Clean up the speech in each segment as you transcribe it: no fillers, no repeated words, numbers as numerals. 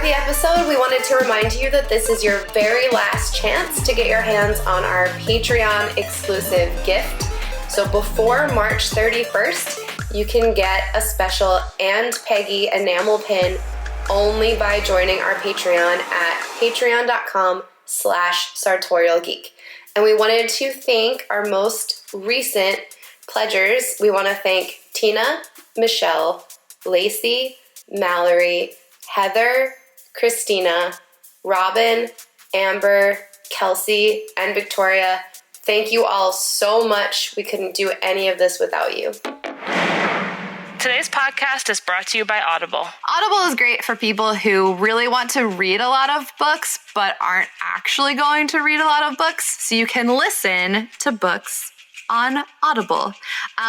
start the episode, we wanted to remind you that this is your very last chance to get your hands on our Patreon exclusive gift. So before March 31st, you can get a special and Peggy enamel pin only by joining our Patreon at patreon.com/Sartorial Geek. And we wanted to thank our most recent pledgers. We want to thank Tina, Michelle, Lacey, Mallory, Heather, Christina, Robin, Amber, Kelsey, and Victoria. Thank you all so much. We couldn't do any of this without you. Today's podcast is brought to you by Audible. Audible is great for people who really want to read a lot of books, but aren't actually going to read a lot of books. So you can listen to books on Audible.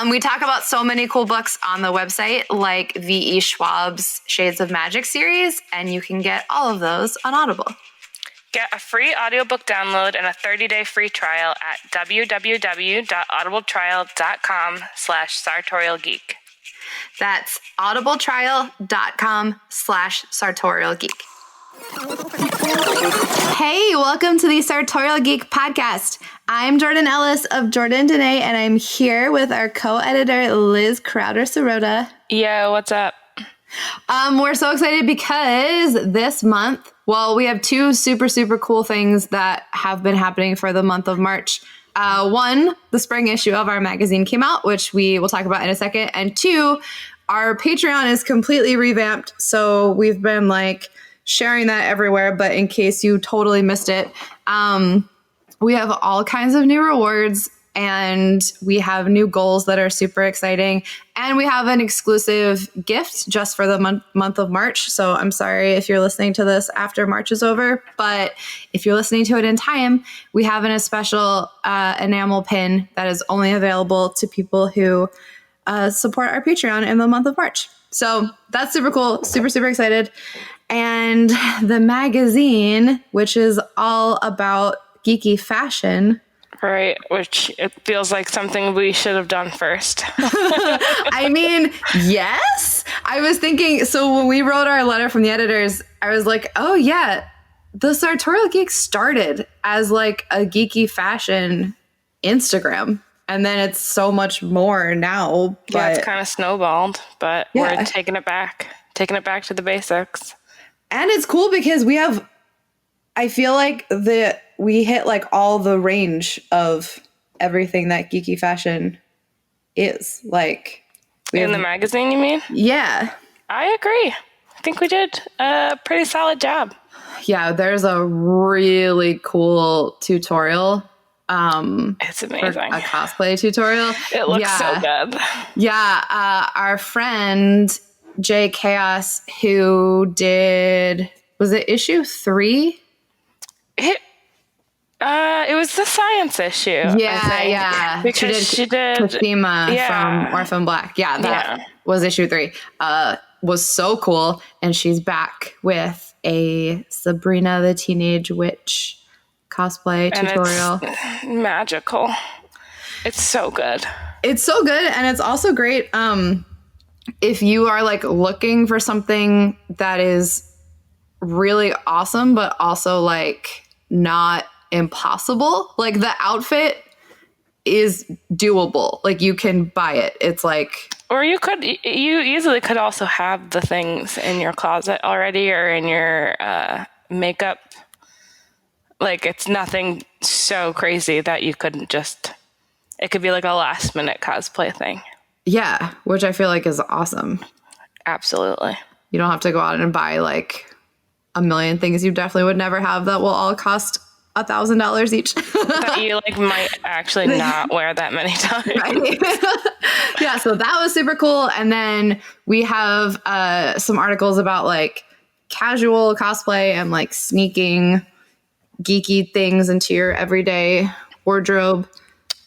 We talk about so many cool books on the website, like V.E. Schwab's Shades of Magic series, and you can get all of those on Audible. Get a free audiobook download and a 30-day free trial at www.audibletrial.com/sartorialgeek. That's audibletrial.com/sartorialgeek. Hey, welcome to the Sartorial Geek podcast. I'm Jordan Ellis of Jordan Dene, and I'm here with our co-editor, Liz Crowder-Sirota. Yo, what's up? We're so excited because this month, we have two super, super cool things that have been happening for the month of March. One, the spring issue of our magazine came out, which we will talk about in a second. And two, our Patreon is completely revamped. So we've been sharing that everywhere. But in case you totally missed it, we have all kinds of new rewards and we have new goals that are super exciting. And we have an exclusive gift just for the month of March. So I'm sorry if you're listening to this after March is over, but if you're listening to it in time, we have a special enamel pin that is only available to people who support our Patreon in the month of March. So that's super cool. Super, super excited. And the magazine, which is all about geeky fashion. Right, which it feels like something we should have done first. I mean, yes. I was thinking, so when we wrote our letter from the editors, I was like, oh yeah, the Sartorial Geek started as a geeky fashion Instagram. And then it's so much more now. But yeah, it's kind of snowballed, but we're taking it back to the basics. And it's cool because I feel like we hit all the range of everything that geeky fashion is. In the magazine, you mean? Yeah. I agree. I think we did a pretty solid job. Yeah, there's a really cool tutorial. It's amazing. A cosplay tutorial. It looks so good. Yeah. Our friend, Jay Chaos, who did, was it issue 3? It was the science issue. Yeah. Because she did Fatima from Orphan Black. Yeah, that was issue 3. Was so cool. And she's back with a Sabrina the Teenage Witch cosplay tutorial. It's magical. It's so good. It's so good. And it's also great. If you are looking for something that is really awesome, but also not impossible. The outfit is doable. You can buy it. It's or you easily could also have the things in your closet already or in your makeup. It's nothing so crazy that you couldn't just, it could be a last minute cosplay thing. Yeah, which I feel is awesome. Absolutely. You don't have to go out and buy a million things you definitely would never have that will all cost $1,000 each. That you might actually not wear that many times. Right? Yeah, so that was super cool. And then we have some articles about casual cosplay and sneaking geeky things into your everyday wardrobe.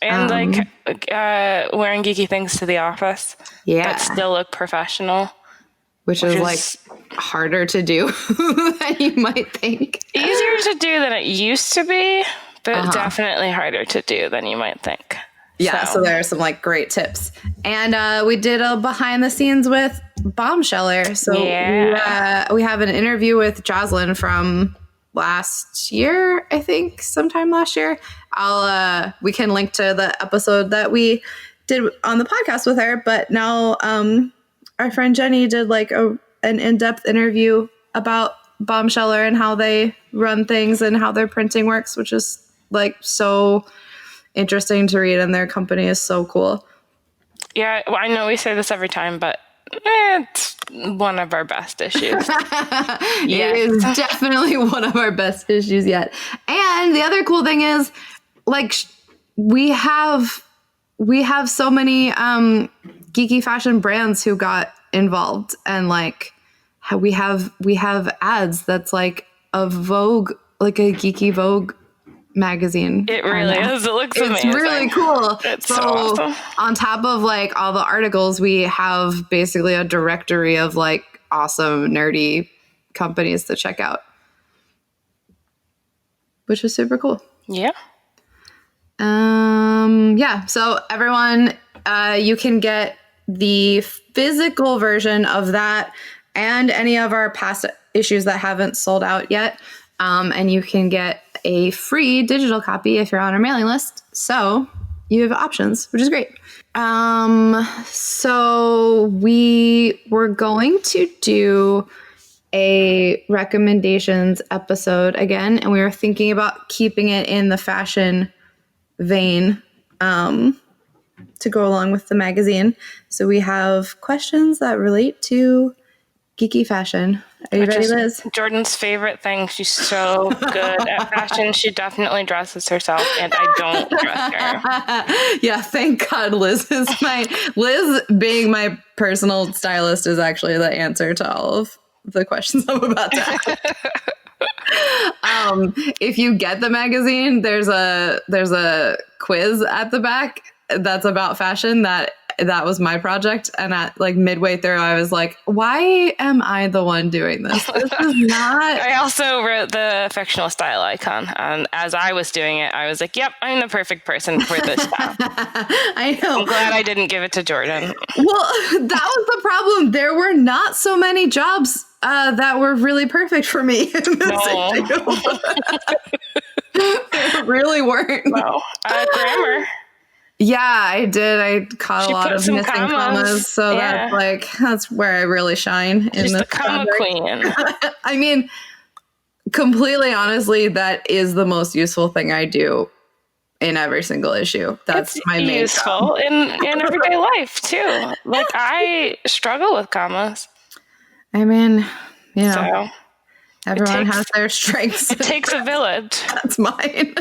And wearing geeky things to the office. Yeah. But still look professional. Which is harder to do than you might think. Easier to do than it used to be, but definitely harder to do than you might think. Yeah, so there are some great tips. And we did a behind the scenes with Bombsheller. So Yeah. we have an interview with Jocelyn from last year, I think, sometime last year. We can link to the episode that we did on the podcast with her. But now our friend Jenny did like an in-depth interview about Bombsheller and how they run things and how their printing works, which is like so interesting to read, and their company is so cool. Yeah, well, I know we say this every time, but it's one of our best issues. It is definitely one of our best issues yet. And the other cool thing is, like, we have so many geeky fashion brands who got involved, and like we have ads that's like a Vogue, like a geeky Vogue magazine. It really is. It looks amazing. It's really cool. It's so awesome. On top of like all the articles, we have basically a directory of like awesome nerdy companies to check out, which is super cool. Yeah. So everyone, you can get the physical version of that and any of our past issues that haven't sold out yet. And you can get a free digital copy if you're on our mailing list. So you have options, which is great. So we were going to do a recommendations episode again, and we were thinking about keeping it in the fashion vein to go along with the magazine. So we have questions that relate to geeky fashion. Are you ready, Liz? Jordan's favorite thing. She's so good at fashion. She definitely dresses herself, and I don't dress her. Yeah, thank God Liz being my personal stylist is actually the answer to all of the questions I'm about to ask. If you get the magazine, there's a quiz at the back that's about fashion that was my project, and at like midway through I was like, why am I the one doing this? This is not. I also wrote the fictional style icon, and as I was doing it I was like, yep, I'm the perfect person for this style. I know. I'm glad I didn't give it to Jordan. Well, that was the problem. There were not so many jobs that were really perfect for me in this issue. They really weren't. No. Grammar. Yeah, I did. I caught a lot of missing commas, so yeah. that's where I really shine in She's this the comma queen. I mean, completely honestly, that is the most useful thing I do in every single issue. That's my main useful job. in everyday life too. Like I struggle with commas. I mean, you know, so everyone has their strengths. It takes a village. That's mine.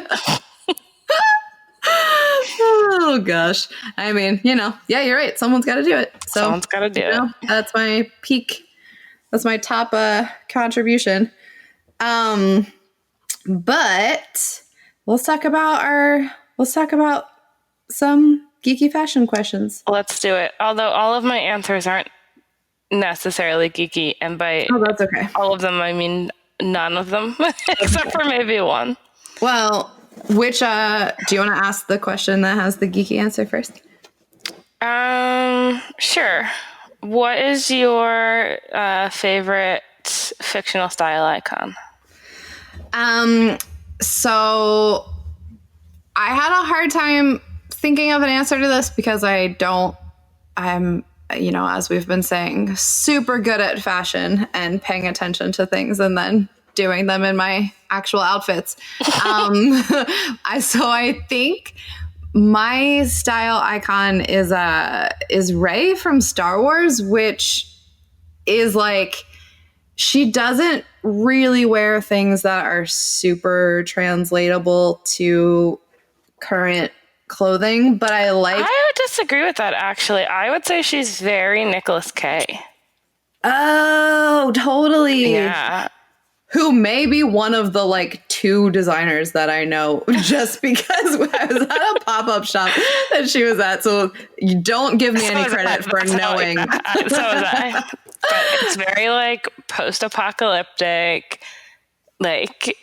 Oh gosh. I mean, you know, yeah, you're right. Someone's got to do it. So someone's got to do it. That's my peak. That's my top contribution. But let's talk about some geeky fashion questions. Let's do it. Although all of my answers aren't necessarily geeky, and by that's okay. All of them, I mean none of them, except for maybe one. Well, which do you want to ask the question that has the geeky answer first? Sure. What is your favorite fictional style icon? So I had a hard time thinking of an answer to this because I'm, you know, as we've been saying, super good at fashion and paying attention to things and then doing them in my actual outfits. So I think my style icon is Rey from Star Wars, which is like, she doesn't really wear things that are super translatable to current clothing, but I would disagree with that, actually. I would say she's very Nicolas Cage. Oh, totally. Yeah. Who may be one of the like two designers that I know just because I was at a pop-up shop that she was at. So you don't give me any credit for knowing. So was I. But it's very like post-apocalyptic. Like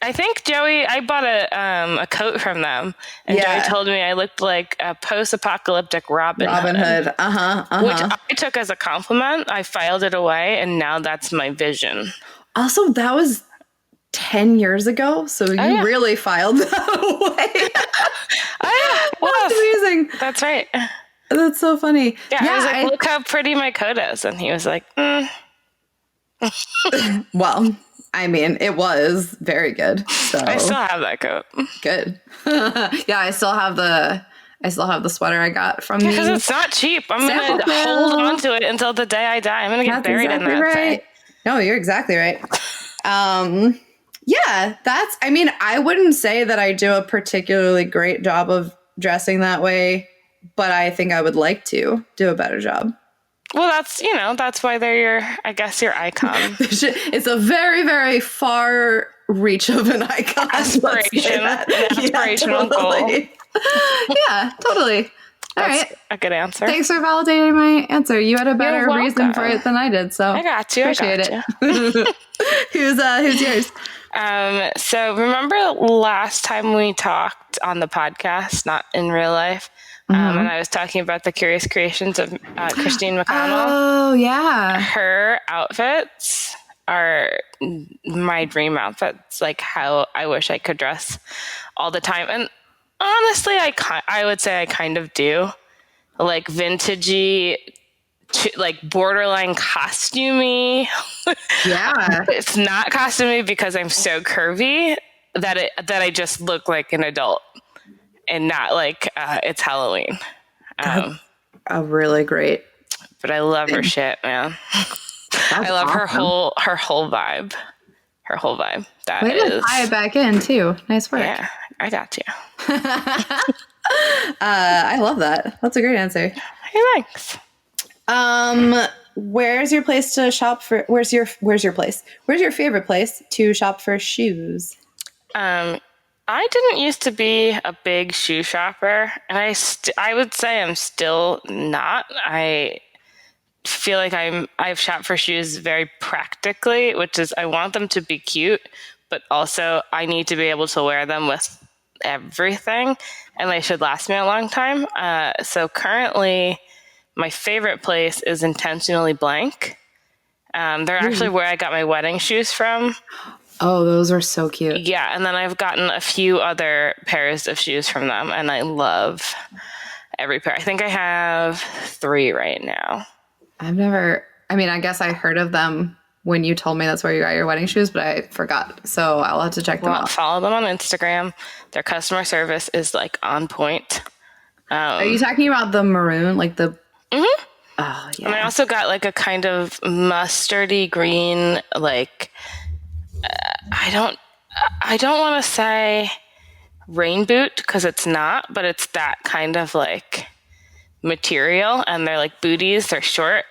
I think Joey, I bought a coat from them, and Joey told me I looked like a post-apocalyptic Robin Hood. Which I took as a compliment. I filed it away, and now that's my vision. Also, that was 10 years ago, so you really filed that away. That's amazing. That's right. That's so funny. Yeah, I was like, look how pretty my coat is. And he was like, Well, I mean, it was very good. So I still have that coat. Good. Yeah, I still have the sweater I got from because it's not cheap. I'm going to hold on to it until the day I die. I'm going to get buried in that thing. No, you're exactly right. Yeah, I wouldn't say that I do a particularly great job of dressing that way, but I think I would like to do a better job. Well, that's why they're your icon. It's a very, very far reach of an icon. Aspirational goal. Yeah, totally. All That's right. a good answer. Thanks for validating my answer. You had a better reason for it than I did, so I got you. Appreciate it. Who's yours? So remember last time we talked on the podcast, not in real life, and I was talking about the curious creations of Christine McConnell. Oh, yeah. Her outfits are my dream outfits, like how I wish I could dress all the time. And honestly, I would say I kind of do. Like vintagey, like borderline costumey. Yeah. It's not costumey because I'm so curvy that I just look like an adult and not like it's Halloween. That's a really great. But I love her shit, man. I love awesome. her whole vibe. Her whole vibe. That Way to tie it back in too. Nice work. Yeah, I got you. I love that. That's a great answer. Hey, thanks. Where's your place to shop for? Where's your place? Where's your favorite place to shop for shoes? I didn't used to be a big shoe shopper, and I would say I'm still not. I feel like I've shopped for shoes very practically, which is I want them to be cute, but also I need to be able to wear them with everything, and they should last me a long time. So currently, my favorite place is Intentionally Blank. They're actually where I got my wedding shoes from. Oh, those are so cute. Yeah, and then I've gotten a few other pairs of shoes from them, and I love every pair. I think I have 3 right now. I guess I heard of them when you told me that's where you got your wedding shoes, but I forgot. So I'll have to check them out. Follow them on Instagram. Their customer service is like on point. Are you talking about the maroon, like the... Mm-hmm. Oh, yeah. And I also got like a kind of mustardy green, like... I don't want to say rain boot because it's not, but it's that kind of like material, and they're like booties. They're short,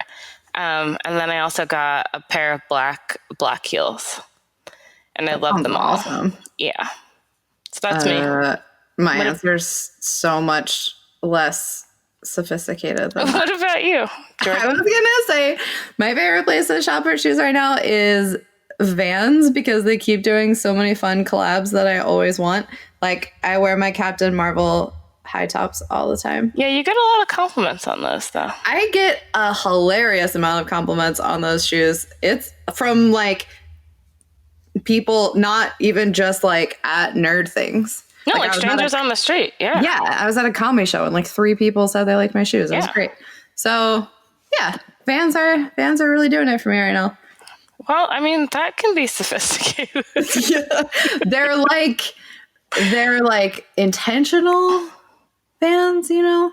and then I also got a pair of black heels, and I love them all. Awesome. Yeah, so that's me. My answer's so much less sophisticated than what about you, Jordan? I was gonna say my favorite place to shop for shoes right now is Vans, because they keep doing so many fun collabs that I always want. Like, I wear my Captain Marvel high tops all the time. Yeah, you get a lot of compliments on those, though. I get a hilarious amount of compliments on those shoes. It's from, like, people not even just, like, at nerd things. No, like strangers on the street, yeah. Yeah, I was at a comedy show, and, like, 3 people said they liked my shoes. It was great. So, yeah, Vans are really doing it for me right now. Well, I mean, that can be sophisticated. Yeah. They're like intentional Vans, you know?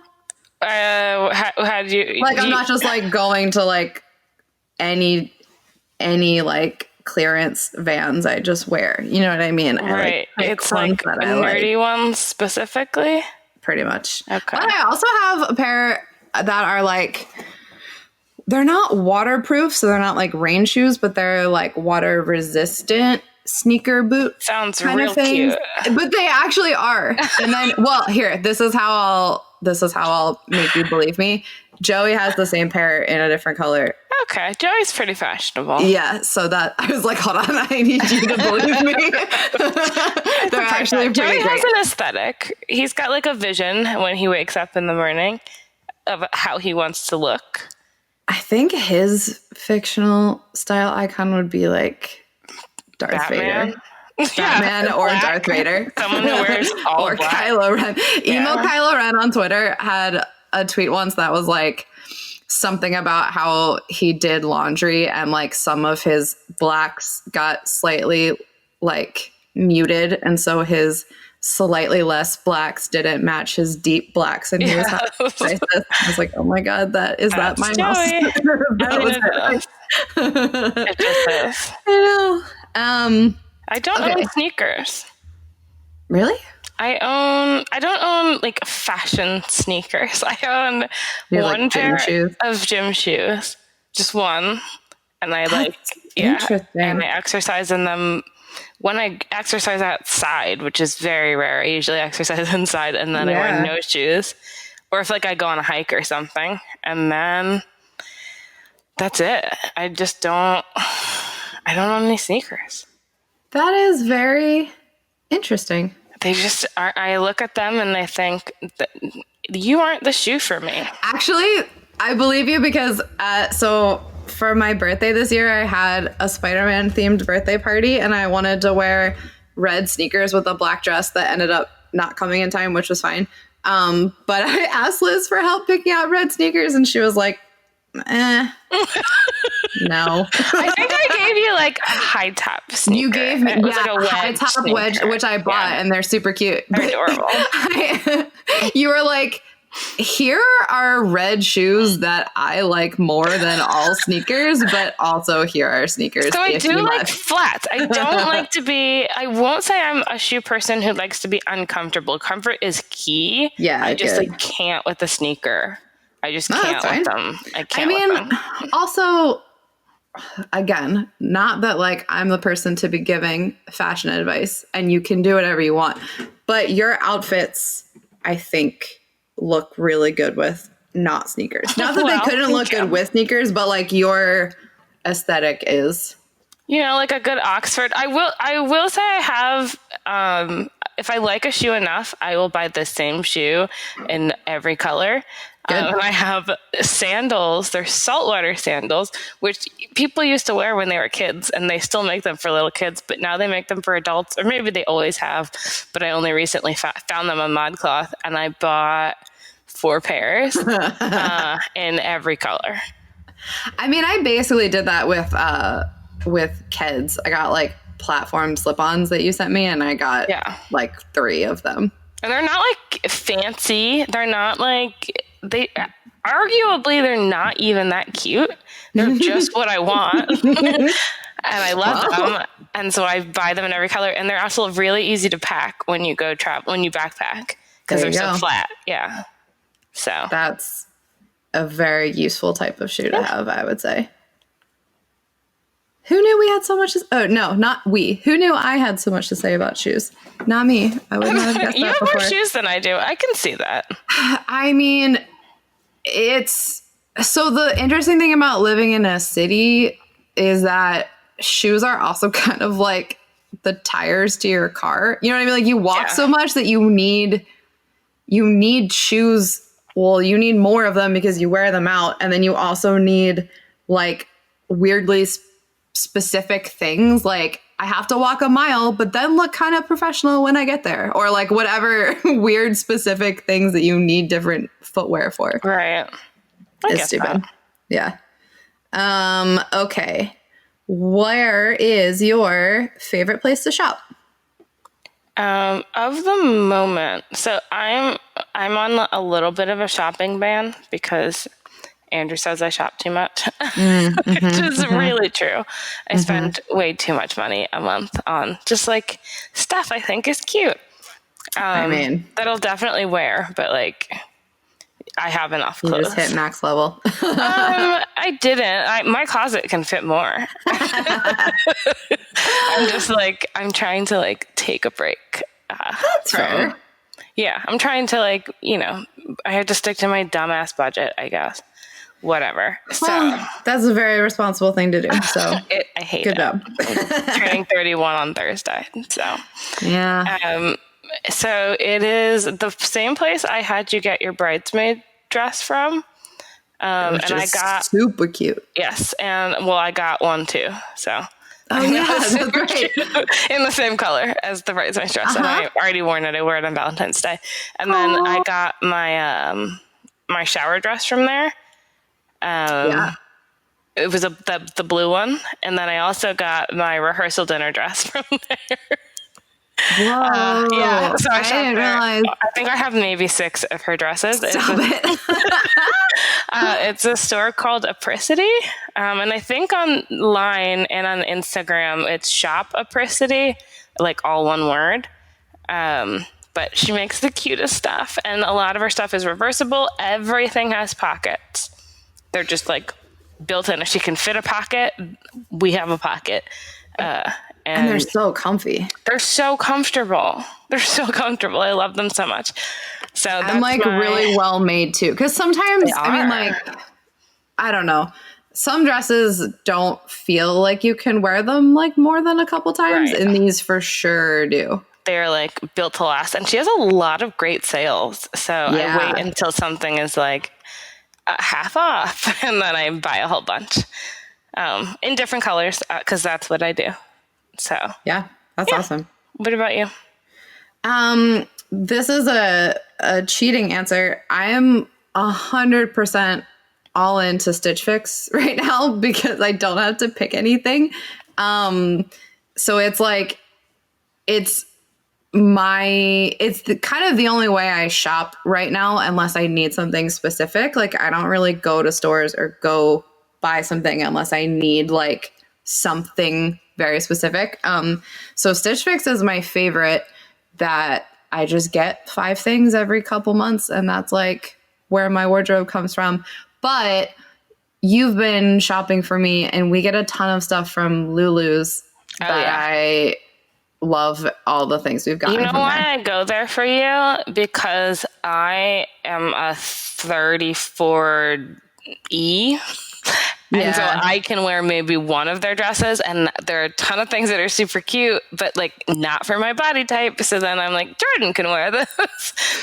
How do you... Like, I'm not just, like, going to, like, any like, clearance Vans I just wear. You know what I mean? Right. It's, like, nerdy ones specifically? Pretty much. Okay. But I also have a pair that are, like... They're not waterproof, so they're not like rain shoes, but they're like water resistant sneaker boot. Sounds kind real of thing. cute. But they actually are. And then, well, here, this is how I'll make you believe me. Joey has the same pair in a different color. Okay, Joey's pretty fashionable. Yeah, so that I was like, hold on, I need you to believe me. They're actually pretty Joey great. has an aesthetic. He's got like a vision when he wakes up in the morning of how he wants to look. I think his fictional style icon would be like Darth Vader. Batman or black. Darth Vader. Someone who wears all or black. Kylo Ren. Emo Kylo Ren on Twitter had a tweet once that was like something about how he did laundry and like some of his blacks got slightly like muted, and so his slightly less blacks didn't match his deep blacks, and he was having crisis. I was like, oh my god, that's that my mouse? That was it just is. I know. I don't own sneakers. Really? I don't own like fashion sneakers. I own one like pair shoes? of gym shoes, just one, and I interesting. and I exercise in them when I exercise outside, which is very rare. I usually exercise inside, and then I wear no shoes, or if like I go on a hike or something, and then that's it. I just don't. I don't own any sneakers. That is very interesting. They just are. I look at them and I think that you aren't the shoe for me. Actually, I believe you because so for my birthday this year, I had a Spider-Man themed birthday party, and I wanted to wear red sneakers with a black dress that ended up not coming in time, which was fine. But I asked Liz for help picking out red sneakers, and she was like, no. I think I gave you like a high top sneaker. You gave me like a high top wedge, which I bought, and they're super cute. They're adorable. You were like, here are red shoes that I like more than all sneakers, but also here are sneakers. So I do like flats. I don't like to be, I won't say I'm a shoe person who likes to be uncomfortable. Comfort is key. Yeah, I just like can't with a sneaker. I just can't with them. I can't with them. Also, again, not that like I'm the person to be giving fashion advice, and you can do whatever you want, but your outfits, I think, look really good with not sneakers. Not that they couldn't look good with sneakers, but like your aesthetic is, you know, like a good Oxford. I will say I have, if I like a shoe enough, I will buy the same shoe in every color. And I have sandals. They're saltwater sandals, which people used to wear when they were kids, and they still make them for little kids, but now they make them for adults, or maybe they always have, but I only recently found them on ModCloth, and I bought 4 pairs in every color. I mean, I basically did that with Keds. I got like platform slip-ons that you sent me, and I got like 3 of them. And they're not like fancy. They're not like, they're not even that cute. They're just what I want. And I love them. And so I buy them in every color. And they're also really easy to pack when you go when you backpack, because they're so flat. Yeah. So that's a very useful type of shoe to have, I would say. Who knew we had so much to... Oh, no, not we. Who knew I had so much to say about shoes? Not me. I would not have guessed you that have before. more shoes than I do. I can see that. I mean, it's... So the interesting thing about living in a city is that shoes are also kind of like the tires to your car. You know what I mean? Like, you walk so much that you need shoes. Well, you need more of them because you wear them out. And then you also need, like, weirdly specific things, like I have to walk a mile but then look kind of professional when I get there, or like whatever weird specific things that you need different footwear for. Right. It's stupid. Yeah. Okay. Where is your favorite place to shop? Of the moment, so I'm on a little bit of a shopping ban because Andrew says I shop too much, which is really true. I spend way too much money a month on just like stuff I think is cute. I mean, that'll definitely wear, but like I have enough clothes. You just hit max level. I didn't. My closet can fit more. I'm trying to like take a break. That's fair. Yeah, I'm trying to like, I have to stick to my dumbass budget, I guess. whatever. So that's a very responsible thing to do. So I hate good it. job. I'm turning 31 on Thursday. So yeah. So it is the same place I had you get your bridesmaid dress from. And I got super cute. Yes, and I got one too. So that's great. in the same color as the bridesmaid dress, and I already worn it. I wore it on Valentine's Day, and then I got my my shower dress from there. It was the blue one, and then I also got my rehearsal dinner dress from there. Whoa! Yeah, so I didn't realize. I think I have maybe 6 of her dresses. Stop it. It's a store called Apricity, and I think online and on Instagram it's Shop Apricity, like all one word. But she makes the cutest stuff, and a lot of her stuff is reversible. Everything has pockets. They're just like built in. If she can fit a pocket, we have a pocket. And they're so comfy. They're so comfortable. I love them so much. So that's I'm like really well made too. Because sometimes, I mean, like, I don't know. Some dresses don't feel like you can wear them like more than a couple times. Right. And these for sure do. They're like built to last. And she has a lot of great sales. So I wait until something is like half off. And then I buy a whole bunch in different colors because that's what I do. So yeah, that's awesome. What about you? This is a cheating answer. I am 100% all into Stitch Fix right now because I don't have to pick anything. So it's like, it's kind of the only way I shop right now, unless I need something specific. Like I don't really go to stores or go buy something unless I need like something very specific. So Stitch Fix is my favorite, that I just get 5 things every couple months, and that's like where my wardrobe comes from. But you've been shopping for me, and we get a ton of stuff from Lulu's I love all the things we've gotten. You know why I go there for you? Because I am a 34E. And so I can wear maybe one of their dresses, and there are a ton of things that are super cute, but like not for my body type. So then I'm like, Jordan can wear this.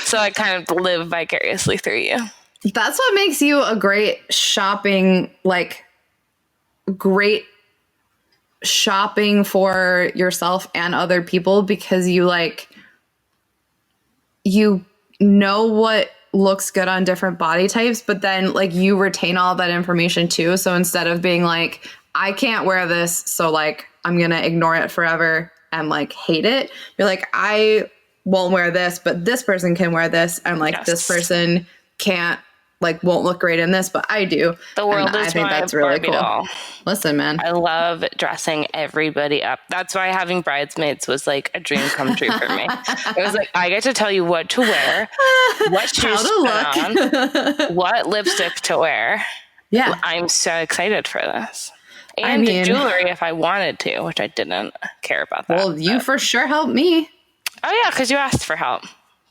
So I kind of live vicariously through you. That's what makes you a great shopping for yourself and other people, because you know what looks good on different body types, but then like you retain all that information too. So instead of being like, I can't wear this, so like I'm gonna ignore it forever and like hate it, you're like, I won't wear this, but this person can wear this, and like this person won't look great in this, but I do. The world and is I think that's really cool. Doll. Listen, man, I love dressing everybody up. That's why having bridesmaids was like a dream come true for me. It was like, I get to tell you what to wear, what shoes to put on, what lipstick to wear. Yeah, I'm so excited for this. And the jewelry if I wanted to, which I didn't care about that. Well, you for sure helped me. Oh yeah, because you asked for help.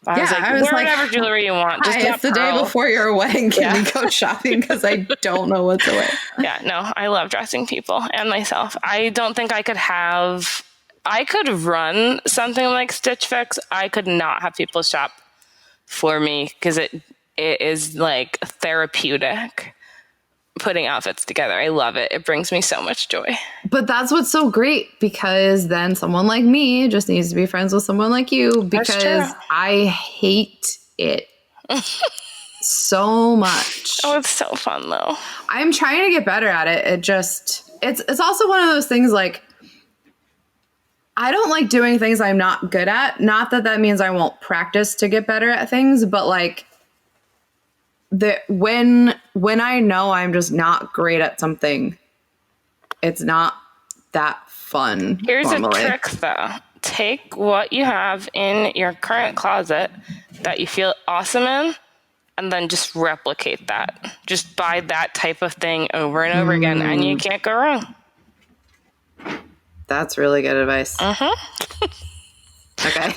I was like, wear whatever jewelry you want. Just it's the day before your wedding. Can we go shopping? Because I don't know what to wear. Yeah, no, I love dressing people and myself. I don't think I could run something like Stitch Fix. I could not have people shop for me because it is like therapeutic putting outfits together. I love it. It brings me so much joy. But that's what's so great, because then someone like me just needs to be friends with someone like you, because I hate it so much. Oh, it's so fun though. I'm trying to get better at it. It's also one of those things like, I don't like doing things I'm not good at. Not that means I won't practice to get better at things, but like when I know I'm just not great at something, it's not that fun. Here's a trick though. Take what you have in your current closet that you feel awesome in, and then just replicate that. Just buy that type of thing over and over again, and you can't go wrong. That's really good advice. Okay.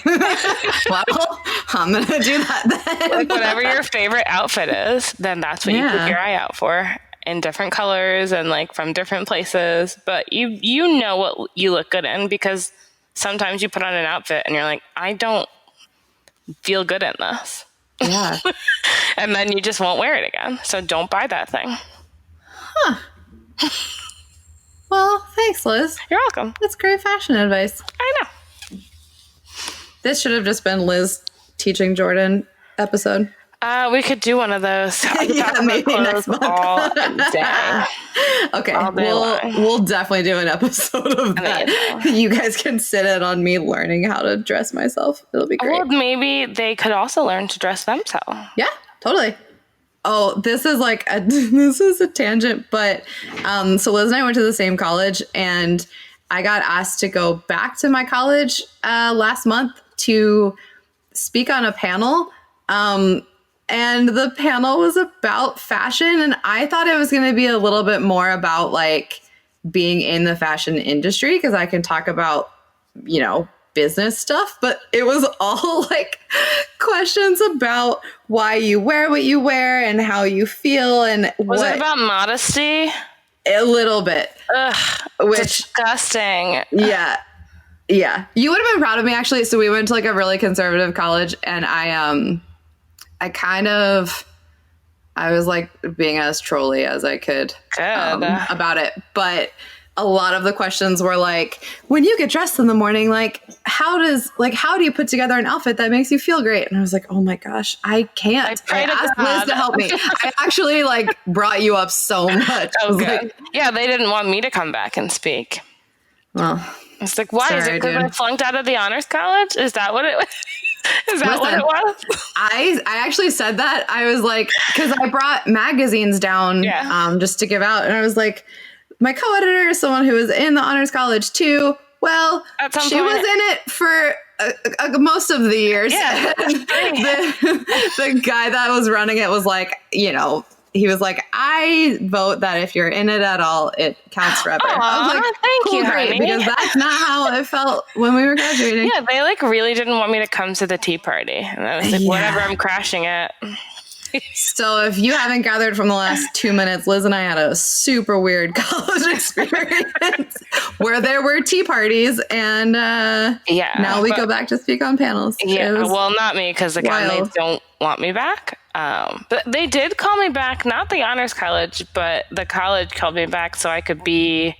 Well, I'm going to do that then. Like whatever your favorite outfit is, then that's what you keep your eye out for, in different colors and like from different places. But you know what you look good in, because sometimes you put on an outfit and you're like, I don't feel good in this. Yeah. And then you just won't wear it again. So don't buy that thing. Well, thanks, Liz. You're welcome. That's great fashion advice. I know. This should have just been Liz teaching Jordan episode. We could do one of those. Yeah, maybe next month. All day. Okay, All day we'll definitely do an episode of that. You guys can sit in on me learning how to dress myself. It'll be great. Well, maybe they could also learn to dress themselves. Yeah, totally. Oh, this is a tangent, but so Liz and I went to the same college, and I got asked to go back to my college last month to speak on a panel. And the panel was about fashion, and I thought it was going to be a little bit more about like being in the fashion industry, because I can talk about, business stuff, but it was all like questions about why you wear what you wear and how you feel. And was it about modesty? A little bit. Ugh, disgusting. Yeah. You would have been proud of me, actually. So we went to like a really conservative college, and I was like being as trolly as I could about it. But a lot of the questions were like, when you get dressed in the morning, like how do you put together an outfit that makes you feel great? And I was like, oh my gosh, I can't. I asked Liz to help me. I actually like brought you up so much. Okay. Yeah, they didn't want me to come back and speak. Well, it's like, why? Is it because I flunked out of the honors college? Is that what it was? Is that what it was? I actually said that. I was like, because I brought magazines down just to give out. And I was like, my co-editor is someone who was in the honors college too. Well, she was in it for most of the years. Yeah. the guy that was running it was like, he was like, I vote that if you're in it at all, it counts forever. I was like, thank you, great, honey. because that's not how it felt when we were graduating. Yeah, they like really didn't want me to come to the tea party. And I was like, whatever, I'm crashing it. So if you haven't gathered from the last 2 minutes, Liz and I had a super weird college experience where there were tea parties, and now we go back to speak on panels. Yeah, well, not me, because again, they don't want me back. But they did call me back, not the honors college, but the college called me back so I could be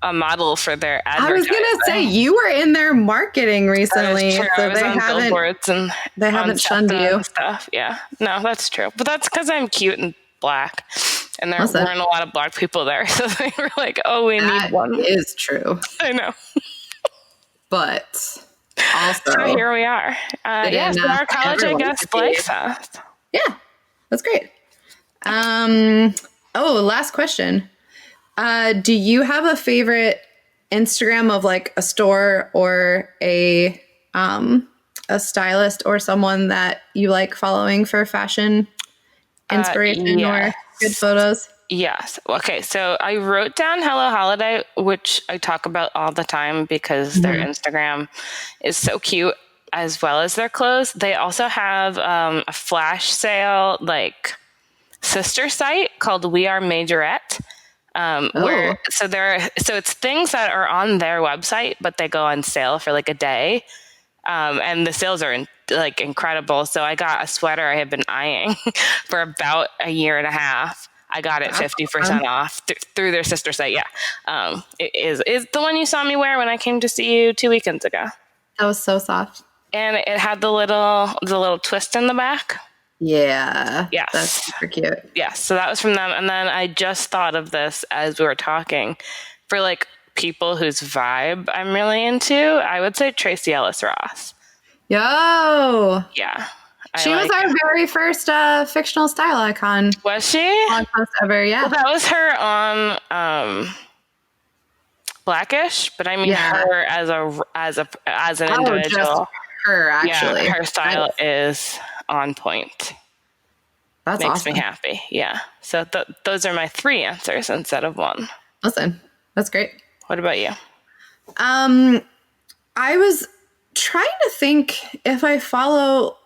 a model for their advertising. I was going to say, you were in their marketing recently. So I was on billboards and they haven't shunned you. Stuff. Yeah, no, that's true. But that's because I'm cute and black, and there weren't a lot of black people there. So they were like, oh, we need one. That is true. I know. But also. So here we are. So our college, I guess, likes us. Yeah, that's great. Last question. Do you have a favorite Instagram of like a store or a stylist or someone that you like following for fashion inspiration or good photos? Yes. Okay. So I wrote down Hello Holiday, which I talk about all the time because their Instagram is so cute, as well as their clothes. They also have a flash sale, like sister site called We Are Majorette. So it's things that are on their website, but they go on sale for like a day. And the sales are incredible. So I got a sweater I had been eyeing for about a year and a half. I got it 50% off through their sister site. Yeah. It is the one you saw me wear when I came to see you 2 weekends ago. That was so soft. And it had the little twist in the back. Yeah. Yes. That's super cute. Yes. So that was from them. And then I just thought of this as we were talking for like people whose vibe I'm really into. I would say Tracy Ellis Ross. Yo. Yeah. She was our very first fictional style icon. Was she? Podcast ever, yeah. Well, that was her on Blackish, but I mean her as an individual. Just her, actually. Yeah, her style is on point. That's Makes awesome. me happy. Yeah. So those are my 3 answers instead of 1. Listen, that's great. What about you? I was trying to think if I follow.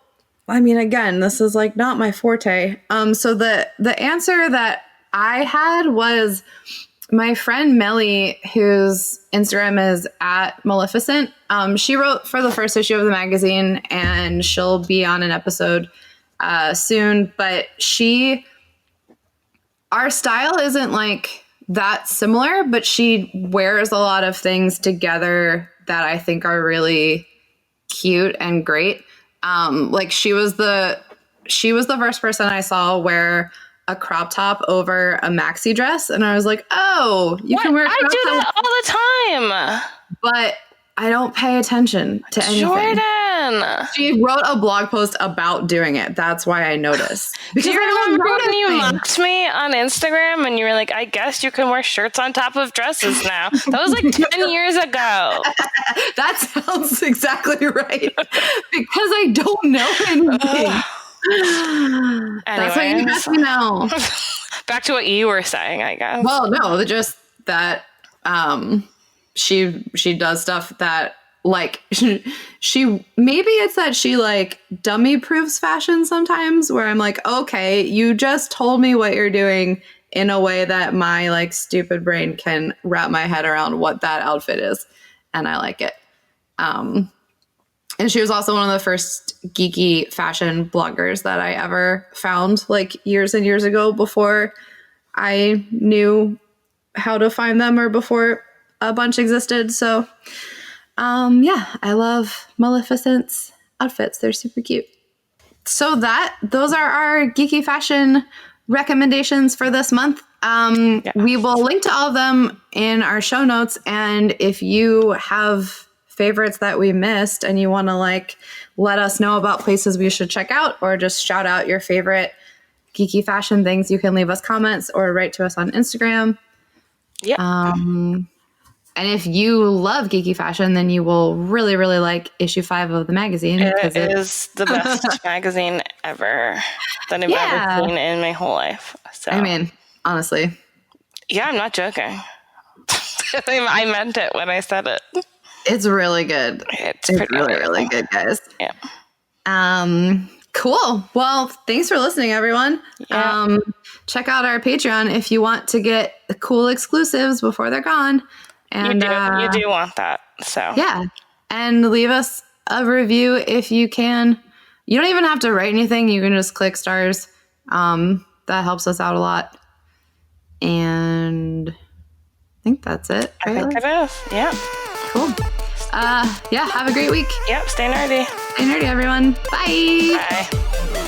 I mean, again, this is like not my forte. So the answer that I had was my friend Melly, whose Instagram is at Melificent. She wrote for the first issue of the magazine, and she'll be on an episode soon. But our style isn't like that similar, but she wears a lot of things together that I think are really cute and great. Like she was the first person I saw wear a crop top over a maxi dress, and I was like, "Oh, you can wear a crop I do top." that all the time. But I don't pay attention to anything. Jordan, She wrote a blog post about doing it. That's why I noticed. do you remember when you things. mocked me on Instagram and you were like, I guess you can wear shirts on top of dresses now? That was like 10 years ago. That sounds exactly right. Because I don't know anything. That's what you have to know. Back to what you were saying, I guess. Well, no, just that she does stuff that like she maybe it's that she like dummy proofs fashion sometimes, where I'm like, okay, you just told me what you're doing in a way that my like stupid brain can wrap my head around what that outfit is, and I like it. And she was also one of the first geeky fashion bloggers that I ever found, like years and years ago, before I knew how to find them or before a bunch existed. So, yeah, I love Maleficent's outfits. They're super cute. So those are our geeky fashion recommendations for this month. We will link to all of them in our show notes. And if you have favorites that we missed and you want to like let us know about places we should check out, or just shout out your favorite geeky fashion things, you can leave us comments or write to us on Instagram. Yeah. And if you love geeky fashion, then you will really, really like issue 5 of the magazine. It is the best magazine ever that I've ever seen in my whole life. So I mean, honestly. Yeah, I'm not joking. I meant it when I said it. It's really good. It's really, really good, guys. Yeah. Cool. Well, thanks for listening, everyone. Yeah. Check out our Patreon if you want to get the cool exclusives before they're gone. And you do want that. So yeah. And leave us a review if you can. You don't even have to write anything. You can just click stars. That helps us out a lot. And I think that's it. Right? I think it is. Yeah. Cool. Yeah, have a great week. Yep, stay nerdy. Stay nerdy, everyone. Bye. Bye.